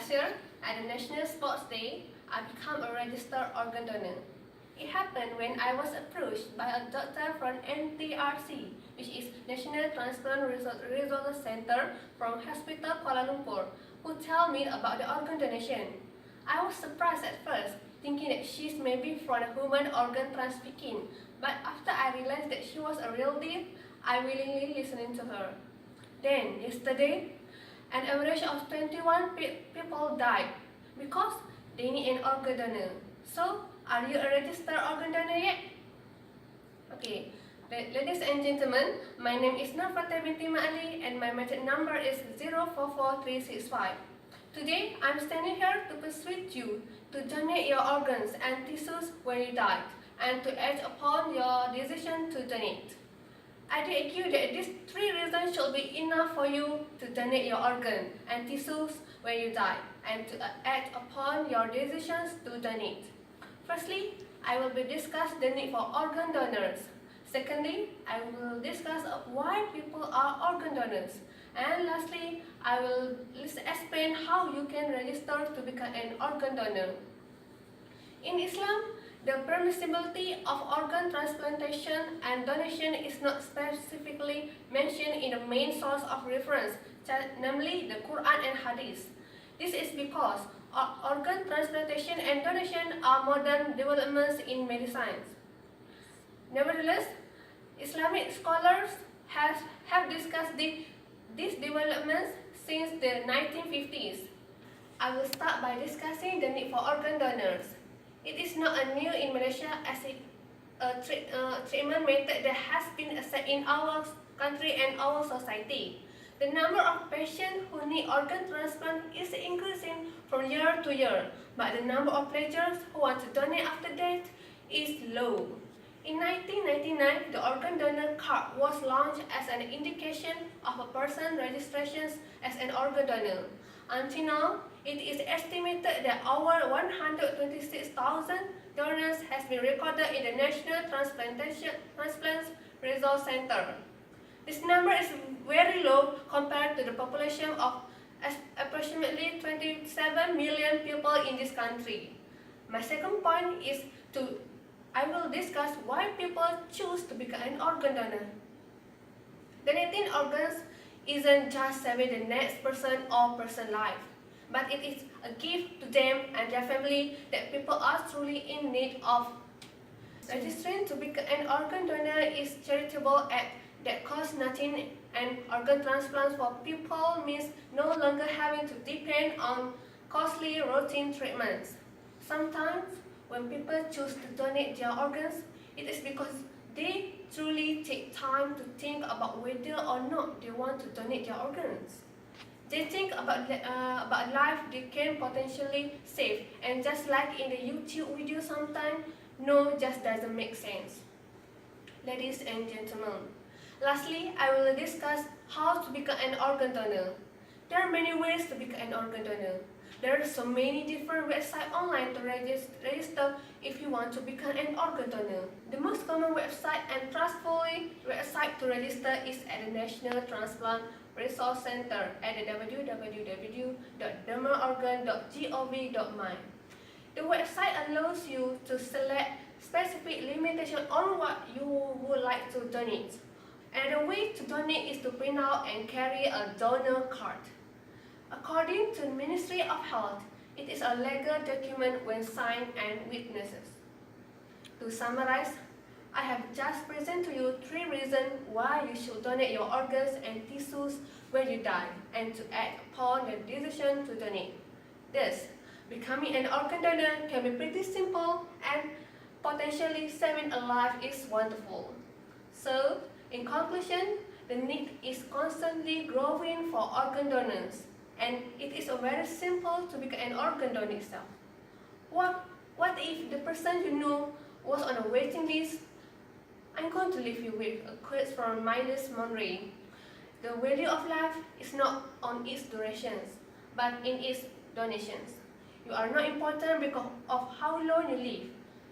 Last year, at the National Sports Day, I became a registered organ donor. It happened when I was approached by a doctor from NTRC, which is National Transplant Resource Center from Hospital Kuala Lumpur, who told me about the organ donation. I was surprised at first, thinking that she's maybe from a human organ trafficking, but after I realized that she was a real deal, I willingly listened to her. Then, yesterday, an average of 21 people died because they need an organ donor. So, are you a registered organ donor yet? Okay, ladies and gentlemen, my name is Binti and my method number is 044365. Today, I'm standing here to persuade you to donate your organs and tissues when you die and to act upon your decision to donate. I argue that these three reasons should be enough for you to donate your organ and tissues when you die and to act upon your decisions to donate. Firstly, I will discuss the need for organ donors. Secondly, I will discuss why people are organ donors. And lastly, I will explain how you can register to become an organ donor. In Islam, the permissibility of organ transplantation and donation is not specifically mentioned in the main source of reference, namely the Quran and Hadith. This is because organ transplantation and donation are modern developments in medicine. Nevertheless, Islamic scholars have discussed these developments since the 1950s. I will start by discussing the need for organ donors. It is not new in Malaysia as a treatment method that has been accepted in our country and our society. The number of patients who need organ transplant is increasing from year to year, but the number of pledgers who want to donate after death is low. In 1999, the organ donor card was launched as an indication of a person's registration as an organ donor. Until now, it is estimated that over 126,000 donors has been recorded in the National Transplant Resource Center. This number is very low compared to the population of approximately 27 million people in this country. My second point is I will discuss why people choose to become an organ donor. Donating organs isn't just saving the next person or person's life, but it is a gift to them and their family that people are truly in need of. Registering to become an organ donor is charitable act that costs nothing, and organ transplants for people means no longer having to depend on costly routine treatments. Sometimes, when people choose to donate their organs, it is because they truly take time to think about whether or not they want to donate their organs. They think about life they can potentially save, and just like in the YouTube video sometimes, no just doesn't make sense. Ladies and gentlemen, lastly, I will discuss how to become an organ donor. There are many ways to become an organ donor. There are so many different websites online to register if you want to become an organ donor. The most common website and trustworthy website to register is at the National Transplant Resource Center at www.dermaorgan.gov.my. The website allows you to select specific limitations on what you would like to donate. Another way to donate is to print out and carry a donor card. According to the Ministry of Health, it is a legal document when signed and witnesses. To summarize, I have just presented to you three reasons why you should donate your organs and tissues when you die and to act upon the decision to donate. Thus, becoming an organ donor can be pretty simple and potentially saving a life is wonderful. So, in conclusion, the need is constantly growing for organ donors, and it is very simple to become an organ donor itself. What if the person you know was on a waiting list? I'm going to leave you with a quote from Miles Monroe. The value of life is not on its durations, but in its donations. You are not important because of how long you live.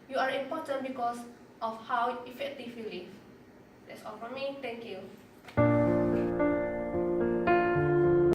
You are important because of how effective you live. That's all from me. Thank you.